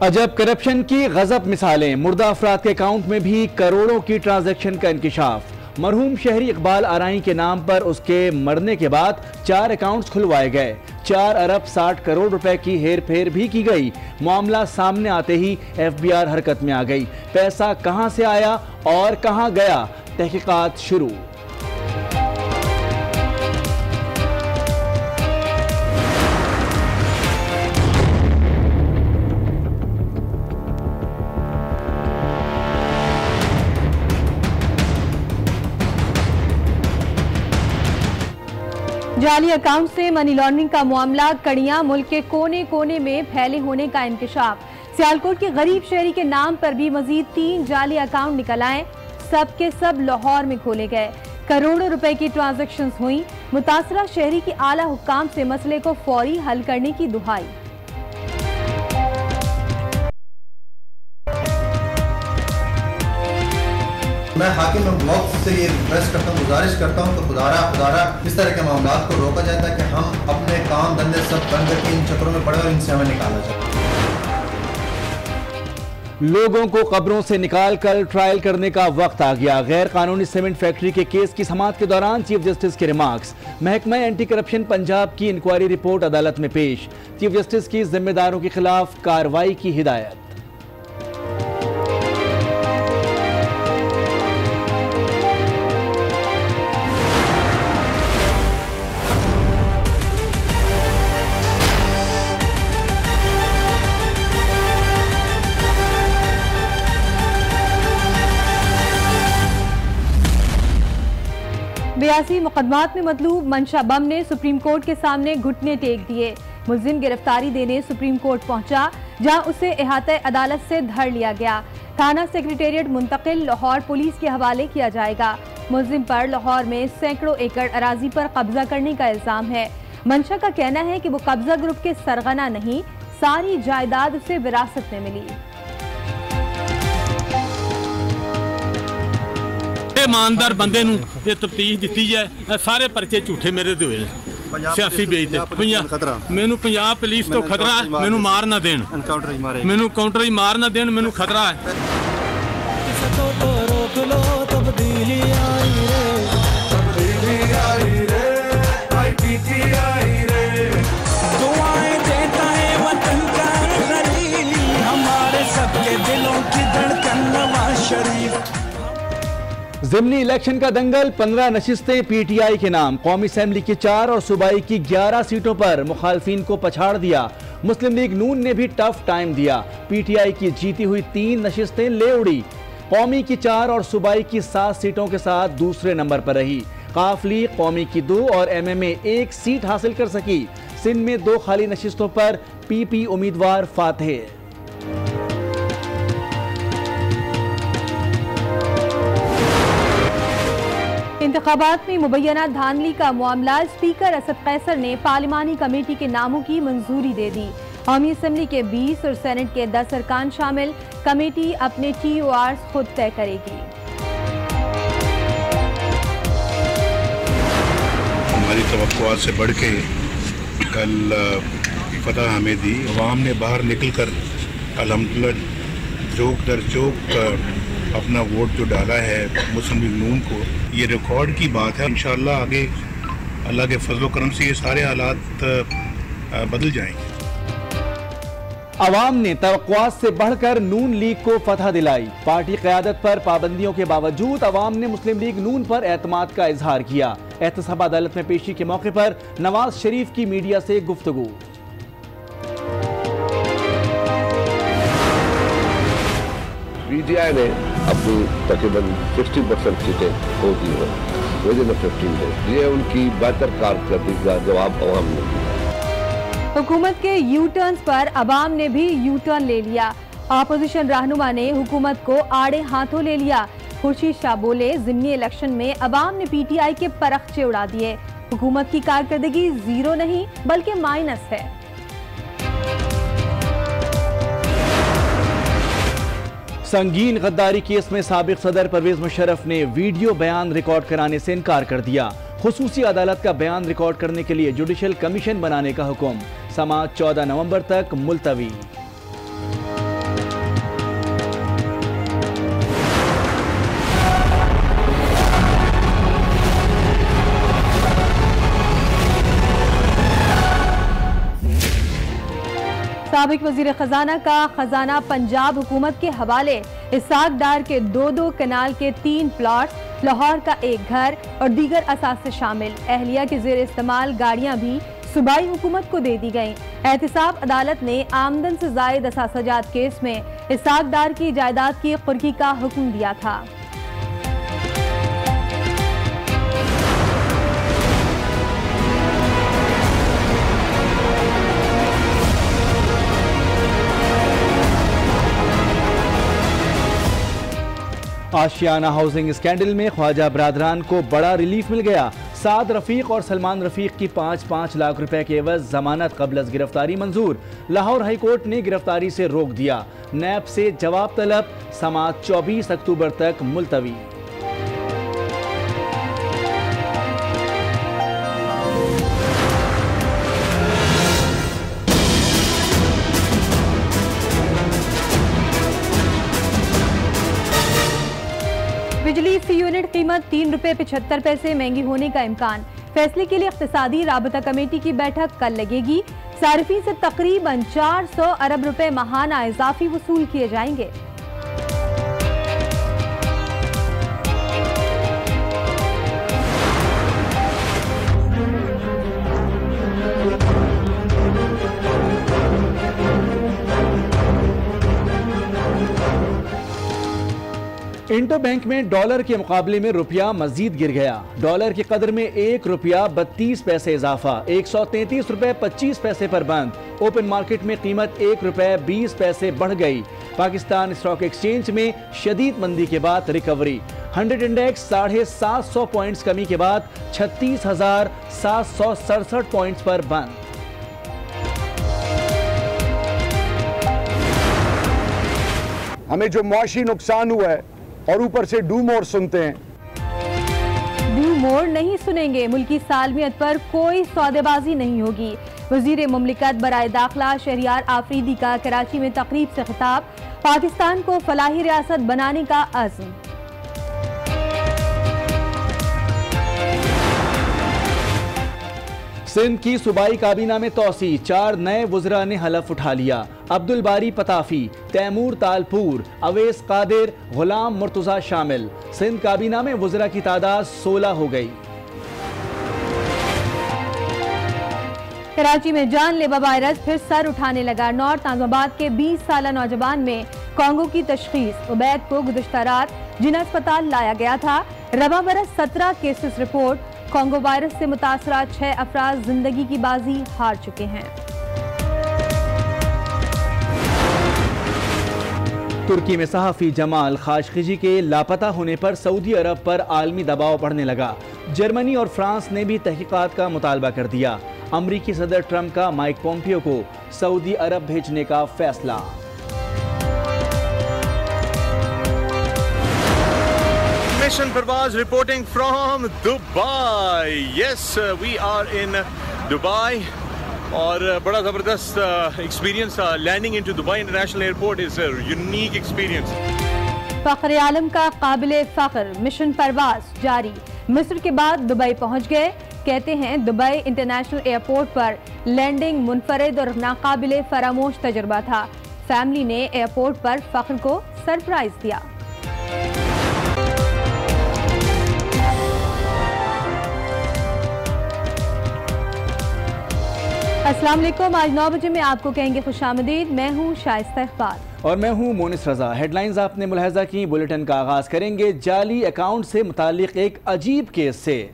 अजब करप्शन की गजब मिसालें। मुर्दा अफराद के अकाउंट में भी करोड़ों की ट्रांजैक्शन का इंकिशाफ। मरहूम शहरी इकबाल आराई के नाम पर उसके मरने के बाद 4 अकाउंट्स खुलवाए गए। 4 अरब 60 करोड़ रुपए की हेर फेर भी की गई। मामला सामने आते ही FBI हरकत में आ गई। पैसा कहां से आया और कहां गया, तहकीकात शुरू। जाली अकाउंट से मनी लॉन्ड्रिंग का मामला कड़ियां मुल्क के कोने कोने में फैले होने का इंकशाफ। सियालकोट के गरीब शहरी के नाम पर भी मजीद 3 जाली अकाउंट निकल आए। सब के सब लाहौर में खोले गए। करोड़ों रुपए की ट्रांजैक्शंस हुई। मुतासरा शहरी की आला हुक्काम से मसले को फौरी हल करने की दुहाई। मैं हाकिम वक्त से ये रिक्वेस्ट करता हूँ, गुजारिश करता हूँ कि खुदारा इस तरह के मामला को रोका जाए ताकि हम अपने काम धंधे सब बंद करके इन चक्करों में पड़े और इनसे हमें निकाला जाए। लोगों को कब्रों से निकाल कर ट्रायल करने का वक्त आ गया। गैर कानूनी सीमेंट फैक्ट्री के केस की समाअत के दौरान चीफ जस्टिस के रिमार्क्स। महकमा एंटी करप्शन पंजाब की इंक्वायरी रिपोर्ट अदालत में पेश। चीफ जस्टिस की जिम्मेदारों के खिलाफ कार्रवाई की हिदायत। बयासी मुकदमात में मतलूब मंशा बम ने सुप्रीम कोर्ट के सामने घुटने टेक दिए। मुलजिम गिरफ्तारी देने सुप्रीम कोर्ट पहुंचा, जहां उसे इहाते अदालत से धर लिया गया। थाना सेक्रेटेरिएट मुंतकिल लाहौर पुलिस के हवाले किया जाएगा। मुलजिम पर लाहौर में सैकड़ों एकड़ अराजी पर कब्जा करने का इल्जाम है। मंशा का कहना है कि वो कब्जा ग्रुप के सरगना नहीं, सारी जायदाद उसे विरासत में मिली। ईमानदार बंदे नूं ये तफ्तीश दी जाए। सारे परचे झूठे मेरे दे हुए सियासी बेच मैनू पंजाब पुलिस तो खतरा है। मैनू मार ना देन, मैनू काउंटर ही मार ना देन, मैनू खतरा है। ज़िमनी इलेक्शन का दंगल। 15 नशिस्तें PTI के नाम। कौमी असेंबली की 4 और सूबाई की 11 सीटों पर मुखालफिन को पछाड़ दिया। मुस्लिम लीग नून ने भी टफ टाइम दिया। PTI की जीती हुई 3 नशिस्तें ले उड़ी। कौमी की 4 और सूबाई की 7 सीटों के साथ दूसरे नंबर पर रही। काफ लीग कौमी की 2 और MMA 1 सीट हासिल कर सकी। सिंध में 2 खाली नशिस्तों पर PP उम्मीदवार फातेह। इंतखाबात में मुबैना धांधली का मामला। स्पीकर असद कैसर ने पार्लिमानी कमेटी के नामों की मंजूरी दे दी। कौमी असेंबली के 20 और सेनेट के 10 अरकान शामिल। कमेटी अपने TORs खुद तय करेगी। हमारी तवक्कुआत से बढ़ के कल फतह हमें दी। अवाम ने बाहर निकल कर अल्हम्दुलिल्लाह चौक दर चौक अपना वोट जो डाला है मुस्लिम लीग नून को, ये रिकॉर्ड की बात है। इंशाअल्लाह आगे अल्लाह के फजल करम से ये सारे हालात बदल जाएंगे। अवाम ने तवक्कुआत से बढ़कर नून लीग को फतह दिलाई। पार्टी क़यादत पर पाबंदियों के बावजूद अवाम ने मुस्लिम लीग नून पर एतमाद का इजहार किया। एहतसाब अदालत में पेशी के मौके पर नवाज शरीफ की मीडिया से गुफ्तगू। PTI ने अपनी तकरीबन 60% सीटें खो दी हैं विदिन 15 डेज। ये उनकी बेहतर कारकर्दगी का जवाब अवाम ने दिया। हुकूमत के यू टर्न पर अवाम ने भी यू टर्न ले लिया। अपोजिशन रहनुमा ने हुकूमत को आड़े हाथों ले लिया। खुर्शीद शाह बोले, ज़िमनी इलेक्शन में अवाम ने PTI के परखचे उड़ा दिए। हुकूमत की कारकर्दगी 0 नहीं बल्कि माइनस है। संगीन गद्दारी केस में साबिक सदर परवेज मुशर्रफ ने वीडियो बयान रिकॉर्ड कराने से इनकार कर दिया। खुसूसी अदालत का बयान रिकॉर्ड करने के लिए जुडिशल कमीशन बनाने का हुक्म। समाअत 14 नवंबर तक मुलतवी। साबिक वजीर खजाना का खजाना पंजाब हुकूमत के हवाले। इसाक डार के 2 कनाल के 3 प्लॉट, लाहौर का 1 घर और दीगर असासे शामिल। एहलिया के जेर इस्तेमाल गाड़ियां भी सूबाई हुकूमत को दे दी गईं। एहतिसाब अदालत ने आमदन से जायद असासाजात केस में इसाक डार की जायदाद की कुर्की का हुक्म दिया था। आशियाना हाउसिंग स्कैंडल में ख्वाजा बरादरान को बड़ा रिलीफ मिल गया। साद रफीक और सलमान रफीक की 5-5 लाख रुपए के एवज जमानत कबल गिरफ्तारी मंजूर। लाहौर हाईकोर्ट ने गिरफ्तारी से रोक दिया। नैब से जवाब तलब, समाअत 24 अक्टूबर तक मुलतवी। बिजली फी यूनिट कीमत 3 रुपए 75 पैसे महंगी होने का इम्कान। फैसले के लिए इख्तिसादी राबता कमेटी की बैठक कल लगेगी। सारिफीन से तकरीबन 400 अरब रुपए माहाना इजाफी वसूल किए जाएंगे। इंटो बैंक में डॉलर के मुकाबले में रुपया मजीद गिर गया। डॉलर की कदर में 1 रुपया 32 पैसे इजाफा, 133 रुपए 25 पैसे पर बंद। ओपन मार्केट में कीमत 1 रुपए 20 पैसे बढ़ गई। पाकिस्तान स्टॉक एक्सचेंज में शदीद मंदी के बाद रिकवरी। 100 इंडेक्स 750 पॉइंट्स कमी के बाद 36,767 पॉइंट्स पर बंद। हमें जो मुआशी नुकसान हुआ है और ऊपर से डू मोर सुनते हैं। डू मोर नहीं सुनेंगे। मुल्की सालमियत पर कोई सौदेबाजी नहीं होगी। वजीर मुमलिकत बराए दाखिला शहरियार आफरीदी का कराची में तकरीब से खिताब। पाकिस्तान को फलाही रियासत बनाने का अज़्म। सिंध की सूबाई काबीना में तोसी, 4 नए वुज़रा ने हलफ उठा लिया। अब्दुल बारी पताफी, तैमूर तालपुर, अवेस कादिर, गुलाम मुर्तजा शामिल। सिंध काबीना में वुज़रा की तादाद 16 हो गई। कराची में जानलेवा वायरस फिर सर उठाने लगा। नॉर्थ नाज़माबाद के 20 साला नौजवान में कोंगो की तशखीस। उबैद को गुज़श्ता रात जिना अस्पताल लाया गया था। रबा बरस 17 केसेस रिपोर्ट। कोंगो वायरस से मुतासरा 6 अफराद जिंदगी की बाजी हार चुके हैं। तुर्की में सहाफ़ी जमाल खाशखिजी के लापता होने पर सऊदी अरब पर आलमी दबाव बढ़ने लगा। जर्मनी और फ्रांस ने भी तहकीकात का मुतालबा कर दिया। अमरीकी सदर ट्रंप का माइक पोम्पियो को सऊदी अरब भेजने का फैसला। Mission Parvaz reporting from Dubai. Yes, we are in Dubai. और बड़ा ज़बरदस्त experience landing into Dubai international airport is unique experience. Fakhr Alam का काबिले फ़ख्र मिशन परवाज जारी। मिस्र के बाद दुबई पहुंच गए। कहते हैं दुबई इंटरनेशनल एयरपोर्ट पर लैंडिंग मुनफरिद और नाकाबिले फरामोश तजुर्बा था। फैमिली ने एयरपोर्ट पर फ़ख्र को सरप्राइज दिया। अस्सलाम वालेकुम। आज 9 बजे में आपको कहेंगे खुशामदीद। मैं हूँ शाइस्ता इकबाल और मैं हूँ मोनिस रजा। हेडलाइंस आपने मुलाहिजा की। बुलेटिन का आगाज करेंगे जाली अकाउंट से मुतालिक एक अजीब केस से।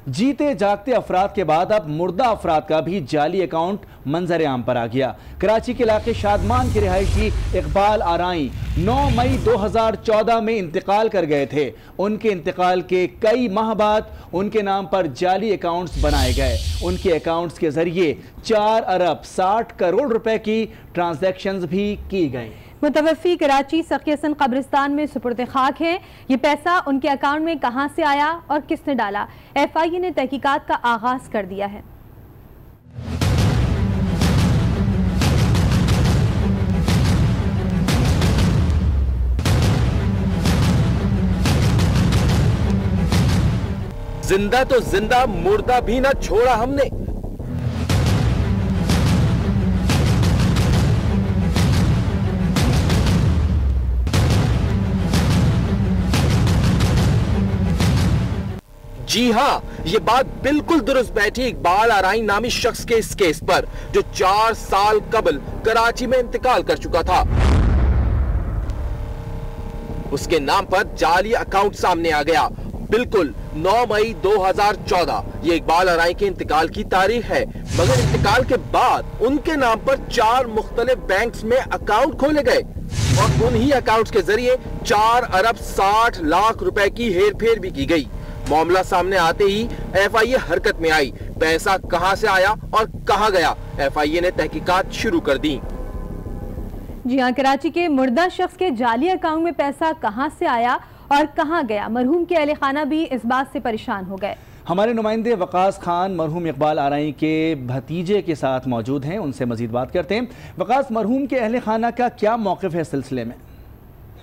जीते जागते अफराद के बाद अब मुर्दा अफराद का भी जाली अकाउंट मंजर आम पर आ गया। कराची के इलाके शादमान के रिहायशी इकबाल आराई 9 मई 2014 में इंतकाल कर गए थे। उनके इंतकाल के कई माह बाद उनके नाम पर जाली अकाउंट्स बनाए गए। उनके अकाउंट्स के जरिए 4 अरब 60 करोड़ रुपए की ट्रांजैक्शंस भी की गई। मुतवफ़ी कराची सखी हसन कब्रिस्तान में सुपुर्द खाक हैं। ये पैसा उनके अकाउंट में कहां से आया और किसने डाला? FIA ने तहकीकात का आगाज कर दिया है। जिंदा तो जिंदा, मुर्दा भी ना छोड़ा हमने। जी हाँ, ये बात बिल्कुल दुरुस्त बैठी इकबाल आराई नामी शख्स के इस केस पर, जो 4 साल कबल कराची में इंतकाल कर चुका था। उसके नाम पर जाली अकाउंट सामने आ गया। बिल्कुल 9 मई 2014 ये इकबाल आराई के इंतकाल की तारीख है, मगर इंतकाल के बाद उनके नाम पर 4 मुख्तलिफ बैंक्स में अकाउंट खोले गए और उन्हीं अकाउंट्स के जरिए 4 अरब 60 लाख रुपए की हेरफेर भी की गई। मामला सामने आते ही एफआईए हरकत में आई। पैसा कहां से आया और कहां गया, एफआईए ने तहकीकात शुरू कर दी। जी हां, कराची के मुर्दा शख्स के जाली अकाउंट में पैसा कहां से आया और कहां गया, मरहूम के अहले खाना भी इस बात से परेशान हो गए। हमारे नुमाइंदे वकास खान मरहूम इकबाल आराई के भतीजे के साथ मौजूद हैं, उनसे मजीद बात करते हैं। वकास, मरहूम के अहले खाना का क्या मौक़िफ़ है इस सिलसिले में?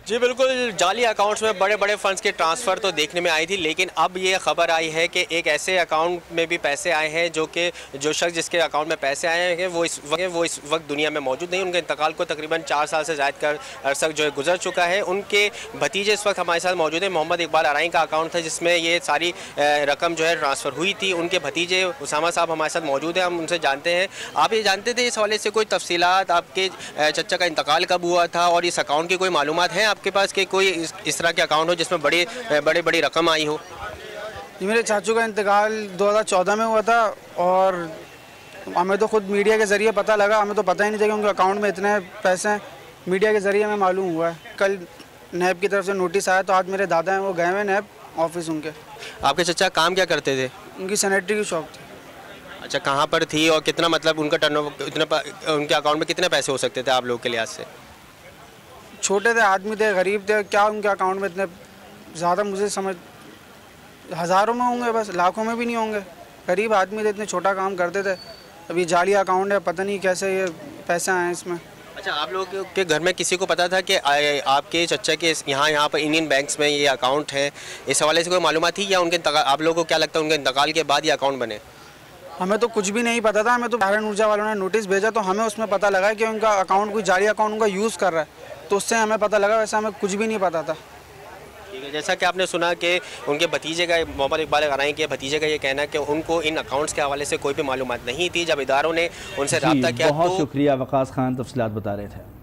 जी बिल्कुल, जाली अकाउंट्स में बड़े बड़े फंड्स के ट्रांसफ़र तो देखने में आई थी, लेकिन अब ये खबर आई है कि एक ऐसे अकाउंट में भी पैसे आए हैं जो शख्स जिसके अकाउंट में पैसे आए हैं वो इस वक्त दुनिया में मौजूद नहीं। उनके इंतकाल को तकरीबन 4 साल से ज़ायद कर अरसा जो है गुजर चुका है। उनके भतीजे इस वक्त हमारे साथ मौजूद है। मोहम्मद इकबाल आराई का अकाउंट था जिसमें ये सारी रकम जो है ट्रांसफ़र हुई थी। उनके भतीजे उसामा साहब हमारे साथ मौजूद हैं, हम उनसे जानते हैं। आप ये जानते थे इस हवाले से कोई तफसीलात, आपके चचा का इंतकाल कब हुआ था और इस अकाउंट की कोई मालूमात है आपके पास कि कोई इस तरह के अकाउंट हो जिसमें बड़ी रकम आई हो? मेरे चाचू का इंतकाल 2014 में हुआ था और हमें तो खुद मीडिया के ज़रिए पता लगा। हमें तो पता ही नहीं था कि उनके अकाउंट में इतने पैसे हैं, मीडिया के ज़रिए हमें मालूम हुआ है। कल नैब की तरफ से नोटिस आया तो आज मेरे दादा हैं वो गए हुए नैब ऑफिस उनके। आपके चचा काम क्या करते थे? उनकी सैनिटरी की शॉप थी। अच्छा, कहाँ पर थी और कितना, मतलब उनका टर्नओवर, उनके अकाउंट में कितने पैसे हो सकते थे आप लोग के लिहाज से? छोटे थे, आदमी थे, गरीब थे, क्या उनके अकाउंट में इतने ज़्यादा मुझे समझ, हज़ारों में होंगे, बस लाखों में भी नहीं होंगे। गरीब आदमी थे, इतने छोटा काम करते थे। अभी जाली अकाउंट है, पता नहीं कैसे ये पैसे आए इसमें। अच्छा, आप लोग के घर में किसी को पता था कि आपके चचा के यहाँ पर इंडियन बैंक्स में ये अकाउंट है, इस हवाले से कोई मालूमात थी या उनके आप लोगों को क्या लगता है उनके इंतकाल के बाद ये अकाउंट बने? हमें तो कुछ भी नहीं पता था। हमें तो दारुल ऊर्जा वालों ने नोटिस भेजा तो हमें उसमें पता लगा कि उनका अकाउंट कोई जाली अकाउंट उनका यूज़ कर रहा है, तो उससे हमें पता लगा, वैसे हमें कुछ भी नहीं पता था। ठीक है, जैसा कि आपने सुना कि उनके भतीजे का, मोहम्मद इकबाल आराई के भतीजे का ये कहना है कि उनको इन अकाउंट्स के हवाले से कोई भी मालूमात नहीं थी। जब इदारों ने उनसे रब्ता किया, बहुत शुक्रिया वकास खान, तफसीलात बता रहे थे।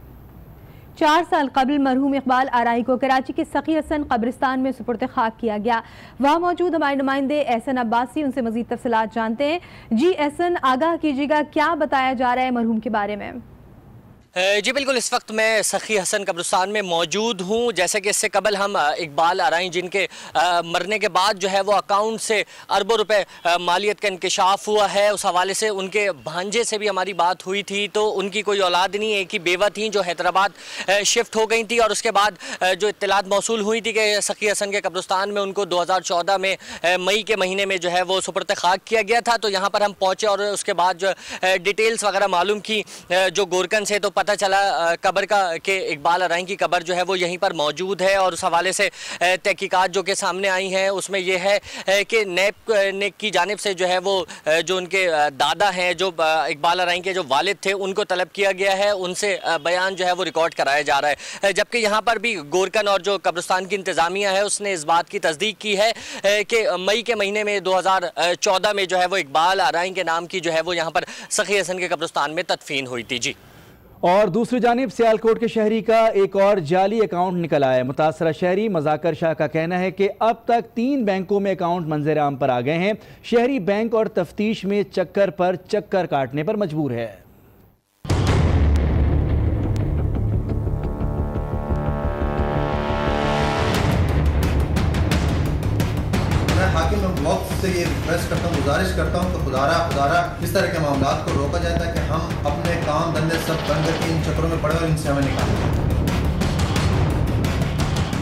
4 साल कबल मरहूम इकबाल आराई को कराची के सखी हसन कब्रिस्तान में सुपुर्द खाक किया गया। वहाँ मौजूद हमारे नुमाइंदे एहसन अब्बासी उनसे मजीद तफसीलात जानते हैं। जी एहसन, आगाह कीजिएगा, क्या बताया जा रहा है मरहूम के बारे में? जी बिल्कुल, इस वक्त मैं सखी हसन कब्रिस्तान में मौजूद हूँ। जैसे कि इससे कबल हम इकबाल आराई जिनके मरने के बाद जो है वो अकाउंट से अरबों रुपए मालियत का इंकशाफ हुआ है, उस हवाले से उनके भांजे से भी हमारी बात हुई थी। तो उनकी कोई औलाद नहीं, एक ही बेवा थी जो हैदराबाद शिफ्ट हो गई थी और उसके बाद जो इत्तलात मौसूल हुई थी कि सखी हसन के कब्रिस्तान में उनको 2014 में मई के महीने में जो है वो सुपुर्द खाक किया गया था। तो यहाँ पर हम पहुँचे और उसके बाद जो डिटेल्स वगैरह मालूम की जो गोरकन से, तो पता चला कब्र का कि इकबाल आराई की कब्र जो है वो यहीं पर मौजूद है। और उस हवाले से तहकीकात जो कि सामने आई हैं उसमें यह है कि नैब की जानिब से जो है वो जो उनके दादा हैं, जो इकबाल आराई के जो वालिद थे, उनको तलब किया गया है, उनसे बयान जो है वो रिकॉर्ड कराया जा रहा है। जबकि यहाँ पर भी गोरकन और जो कब्रिस्तान की इंतज़ामिया है उसने इस बात की तस्दीक की है कि मई के महीने में 2014 में जो है वो इकबाल आराई के नाम की जो है वो यहाँ पर सखी हसन के कब्रिस्तान में तदफीन हुई थी। जी, और दूसरी जानिब सियालकोट के शहरी का एक और जाली अकाउंट निकल आया। मुतासरा शहरी मजाकर शाह का कहना है कि अब तक 3 बैंकों में अकाउंट मंजर आम पर आ गए हैं। शहरी बैंक और तफ्तीश में चक्कर पर चक्कर काटने पर मजबूर है। हाकिम वक्त से ये रिक्वेस्ट करता हूँ, गुजारिश करता हूँ कि खुदारा इस तरह के मामलात को रोका जाए ताकि हम अपने काम धंधे सब बंद करके इन चक्करों में पड़े और इनसे हमें निकालें।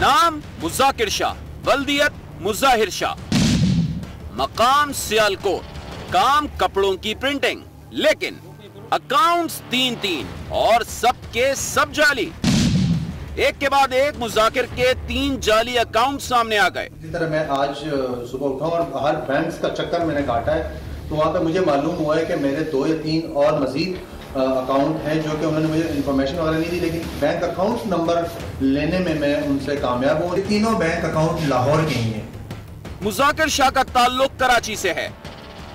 नाम मुज़ाकिर शाह, वल्दियत मुज़ाहिर शाह, मकाम सियालकोट, काम कपड़ों की प्रिंटिंग, लेकिन अकाउंट्स 3 और सबके सब जाली। एक के बाद एक मुज़ाकिर के 3 जाली अकाउंट सामने आ गए। इसी तरह मैं आज सुबह उठा और हर बैंक का चक्कर मैंने काटा है, तो वहाँ पे मुझे मालूम हुआ है कि मेरे 2 या 3 और मजीद अकाउंट हैं जो कि उन्होंने मुझे इन्फॉर्मेशन वगैरह नहीं दी, लेकिन बैंक अकाउंट नंबर लेने में मैं उनसे कामयाब हूँ। 3 बैंक अकाउंट लाहौर के ही हैं मुज़ाकिर शाह का ताल्लुक कराची से है,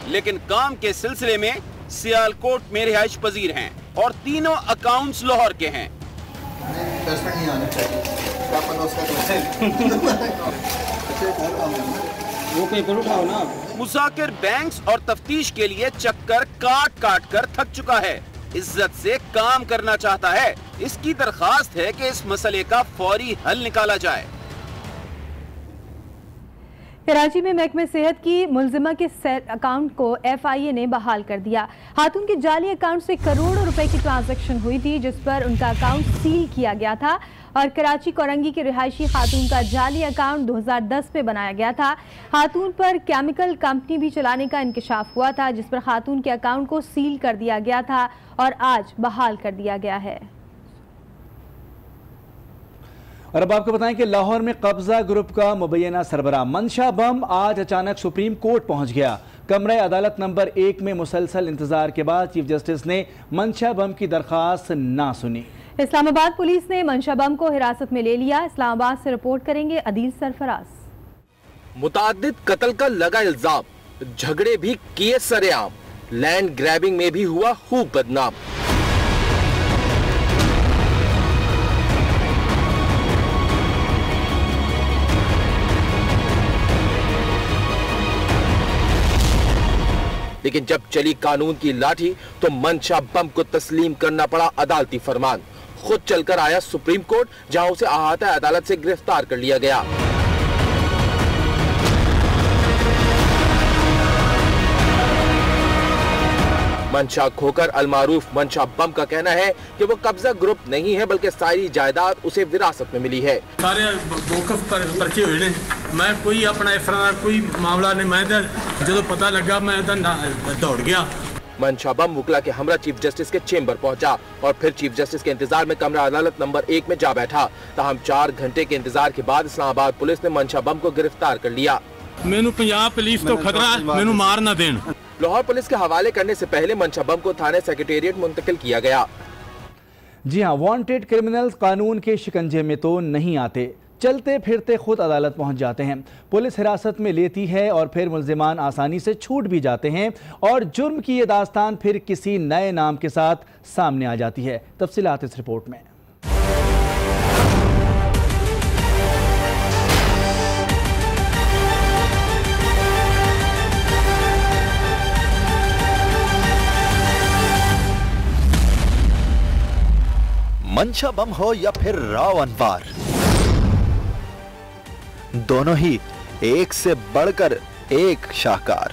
लेकिन काम के सिलसिले में सियालकोट में रिहाइश पजीर हैं और तीनों अकाउंट्स लाहौर के हैं। नहीं आने चाहिए। वो पेपर उठाओ ना। मुज़ाकिर बैंक्स और तफ्तीश के लिए चक्कर काट काट कर थक चुका है, इज्जत से काम करना चाहता है। इसकी दरखास्त है कि इस मसले का फौरी हल निकाला जाए। कराची में महकमे सेहत की मुलजिमा के अकाउंट को FIA ने बहाल कर दिया। खातून के जाली अकाउंट से करोड़ों रुपए की ट्रांजैक्शन हुई थी, जिस पर उनका अकाउंट सील किया गया था और कराची कोरंगी के रिहायशी खातून का जाली अकाउंट 2010 में बनाया गया था। खातून पर केमिकल कंपनी भी चलाने का इंकशाफ हुआ था, जिस पर खातून के अकाउंट को सील कर दिया गया था और आज बहाल कर दिया गया है। और अब आपको बताएं कि लाहौर में कब्जा ग्रुप का मुबैना सरबराह मंशा बम आज अचानक सुप्रीम कोर्ट पहुंच गया। कमरे अदालत नंबर 1 में मुसलसल इंतजार के बाद चीफ जस्टिस ने मंशा बम की दरखास्त ना सुनी। इस्लामाबाद पुलिस ने मंशा बम को हिरासत में ले लिया। इस्लामाबाद से रिपोर्ट करेंगे अदील सरफराज। मुताद्दिद कत्ल का लगा इल्जाम, झगड़े भी किए सरेआम, लैंड ग्रैबिंग में भी हुआ खूब बदनाम। लेकिन जब चली कानून की लाठी तो मंशा बम को तस्लीम करना पड़ा अदालती फरमान। खुद चलकर आया सुप्रीम कोर्ट, जहां उसे अहाता अदालत से गिरफ्तार कर लिया गया। मंशा खोकर अलमारूफ मंशा बम का कहना है कि वो कब्जा ग्रुप नहीं है, बल्कि सारी जायदाद उसे विरासत में मिली है। सारे मौकफ पर पर्चे हुए ने, मैं कोई अपना इस तरह कोई मामला नहीं, मैं जो पता लगा मैं दौड़ गया। मंशा बम मुकला के हमरा चीफ जस्टिस के चेंबर पहुंचा और फिर चीफ जस्टिस के इंतजार में कमरा अदालत नंबर 1 में जा बैठा। ताहम 4 घंटे के इंतजार के बाद इस्लामाबाद पुलिस ने मंशा बम को गिरफ्तार कर लिया। मैनू पंजाब पुलिस तो खतरा है, मैनू मार ना देन। लाहौर पुलिस के हवाले करने से पहले मंशा बम को थाने सेक्रेटेरिएट मुंतकिल किया गया। जी हाँ, वांटेड क्रिमिनल्स कानून के शिकंजे में तो नहीं आते, चलते फिरते खुद अदालत पहुंच जाते हैं। पुलिस हिरासत में लेती है और फिर मुल्जिमान आसानी से छूट भी जाते हैं और जुर्म की ये दास्तान फिर किसी नए नाम के साथ सामने आ जाती है। तफसीलात इस रिपोर्ट में। मंशा बम हो या फिर राव अनवार, दोनों ही एक से बढ़कर एक शाहकार।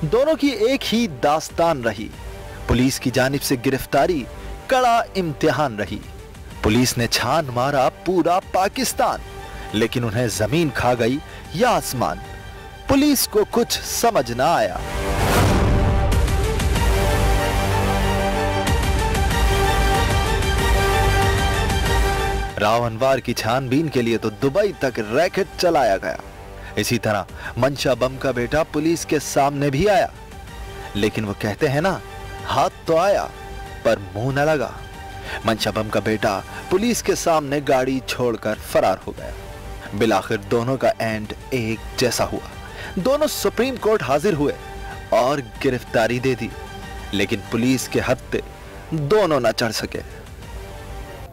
दोनों की एक ही दास्तान रही। पुलिस की जानिब से गिरफ्तारी कड़ा इम्तिहान रही। पुलिस ने छान मारा पूरा पाकिस्तान, लेकिन उन्हें जमीन खा गई या आसमान। पुलिस को कुछ समझ ना आया। राव अनवार की छानबीन के लिए तो दुबई तक रैकेट चलाया गया। इसी तरह मंशा बम का बेटा पुलिस के सामने भी आया, लेकिन वो कहते हैं ना, हाथ तो आया पर मुंह न लगा। मंशा बम का बेटा पुलिस के सामने गाड़ी छोड़कर फरार हो गया। बिलाखिर दोनों का एंड एक जैसा हुआ। दोनों सुप्रीम कोर्ट हाजिर हुए और गिरफ्तारी दे दी, लेकिन पुलिस के हत्थे दोनों न चढ़ सके।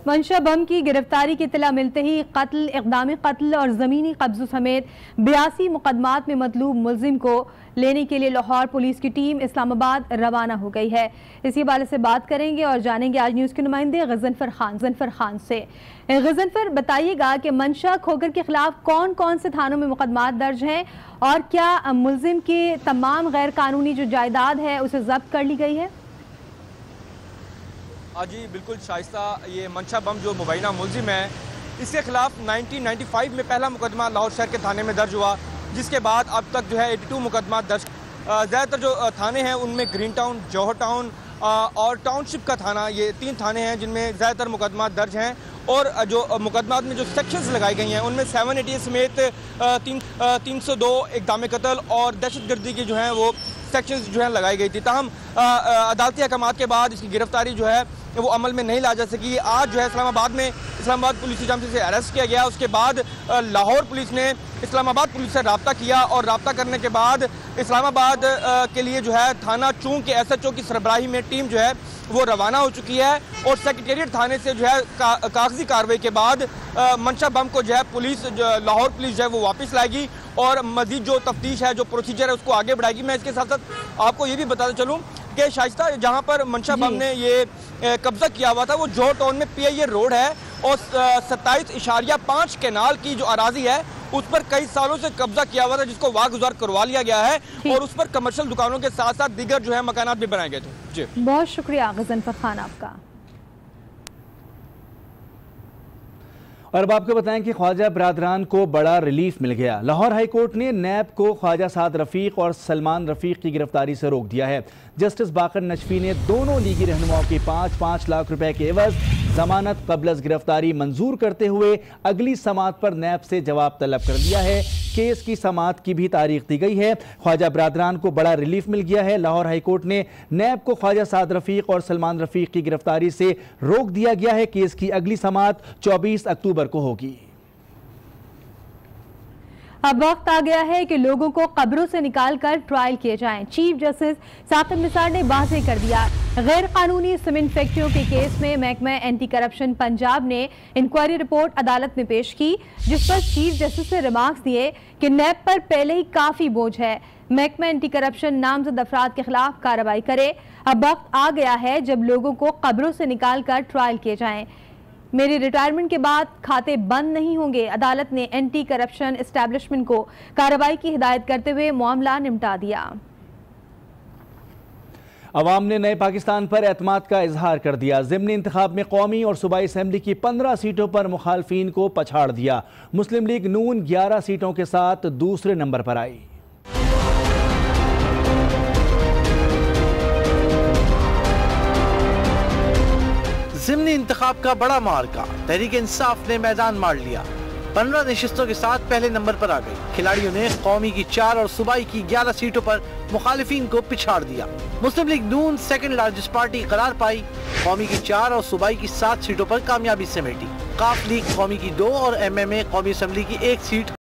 मंशा बम की गिरफ्तारी की इत्तला मिलते ही कत्ल, इक़दाम कत्ल और ज़मीनी कब्ज़ों समेत 82 मुकदमात में मतलूब मुलजिम को लेने के लिए लाहौर पुलिस की टीम इस्लामाबाद रवाना हो गई है। इसी हवाले से बात करेंगे और जानेंगे आज न्यूज़ के नुमाइंदे गजनफर खान से। गजनफर, बताइएगा कि मंशा खोकर के खिलाफ कौन कौन से थानों में मुकदमात दर्ज हैं और क्या मुलजिम की तमाम गैर कानूनी जो जायदाद है उसे जब्त कर ली गई है? जी बिल्कुल शाइस्ता, ये मंशा बम जो मुबैना मुलजिम है, इसके खिलाफ 1995 में पहला मुकदमा लाहौर शहर के थाने में दर्ज हुआ, जिसके बाद अब तक जो है 82 मुकदमा दर्ज। ज़्यादातर जो थाने हैं उनमें ग्रीन टाउन, जौहर टाउन और टाउनशिप का थाना, ये 3 थाने हैं जिनमें ज़्यादातर मुकदमा दर्ज हैं। और जो मुकदमात में जो सेक्शंस लगाई गई हैं उनमें 780 समेत 302 इक़दाम कत्ल और दहशतगर्दी की जो है वो सेक्शंस जो है लगाई गई थी। ताहम अदालती अहकामात के बाद इसकी गिरफ्तारी जो है वो अमल में नहीं ला जा सकी। आज जो है इस्लामाबाद पुलिस की जानिब से अरेस्ट किया गया। उसके बाद लाहौर पुलिस ने इस्लामाबाद पुलिस से रब्ता किया और रब्ता करने के बाद इस्लामाबाद के लिए जो है थाना चूंक के SHO की सरबराही में टीम जो है वो रवाना हो चुकी है और सेक्रेटेरिएट थाने से जो है कागजी कार्रवाई के बाद मंशा बम को जो है लाहौर पुलिस जो है वो वापस लाएगी और मजीद जो तफ्तीश है, जो प्रोसीजर है, उसको आगे बढ़ाएगी। मैं इसके साथ साथ आपको ये भी बताता चलूँ कि शाइस्ता जहाँ पर मंशा बम ने ये कब्जा किया हुआ था वो जोहर टाउन में PIA रोड है और 27.5 कैनाल की जो अराजी है उस पर कई सालों से कब्जा किया हुआ था, जिसको वागुजार करवा लिया गया है और उस पर कमर्शियल दुकानों के साथ साथ दीगर जो है मकानात भी बनाए गए थे। जी बहुत शुक्रिया गजनफर खान आपका। और अब आपको बताएं कि ख्वाजा बरादरान को बड़ा रिलीफ मिल गया। लाहौर हाई कोर्ट ने नैब को ख्वाजा साद रफ़ीक और सलमान रफ़ीक की गिरफ्तारी से रोक दिया है। जस्टिस बाकर नशफी ने दोनों लीगी रहनुमाओं की 5-5 लाख रुपए के एवज जमानत कबल गिरफ्तारी मंजूर करते हुए अगली समाअत पर नैब से जवाब तलब कर दिया है। केस की समाअत की भी तारीख दी गई है। ख्वाजा बरादरान को बड़ा रिलीफ मिल गया है। लाहौर हाई कोर्ट ने नैब को ख्वाजा साद रफ़ीक और सलमान रफ़ीक की गिरफ्तारी से रोक दिया गया है। केस की अगली समाअत 24 अक्टूबर को होगी। अब वक्त आ गया है कि लोगों को कब्रों से निकालकर ट्रायल किए जाएं। चीफ जस्टिस साकिब निसार ने वाज़ेह कर दिया। गैर कानूनी सीमेंट फैक्ट्रियों के केस में महकमा एंटी करप्शन पंजाब ने इंक्वायरी रिपोर्ट अदालत में पेश की, जिस पर चीफ जस्टिस ने रिमार्क्स दिए कि नैब पर पहले ही काफी बोझ है। महकमा एंटी करप्शन नामजद अफराद के खिलाफ कार्रवाई करे। अब वक्त आ गया है जब लोगों को कब्रों से निकाल कर ट्रायल किए जाएं। मेरी रिटायरमेंट के बाद खाते बंद नहीं होंगे। अदालत ने एंटी करप्शन एस्टैब्लिशमेंट को कार्रवाई की हिदायत करते हुए मामला निपटा दिया। अवाम ने नए पाकिस्तान पर एतमाद का इजहार कर दिया। ज़िमनी इंतखाब में कौमी और सूबाई असम्बली की 15 सीटों पर मुखालफीन को पछाड़ दिया। मुस्लिम लीग नून 11 सीटों के साथ दूसरे नंबर पर आई। ज़िमनी इंतखाब का बड़ा मार्का, तहरीक इंसाफ ने मैदान मार लिया। 15 नशिस्तों के साथ पहले नंबर पर आ गई। खिलाड़ियों ने कौमी की 4 और सूबाई की 11 सीटों पर मुखालिफिन को पिछाड़ दिया। मुस्लिम लीग नून सेकंड लार्जेस्ट पार्टी करार पाई। कौमी की 4 और सूबाई की 7 सीटों पर कामयाबी समेटी। काफ लीग कौमी की 2 और MMA कौमी असम्बली की 1 सीट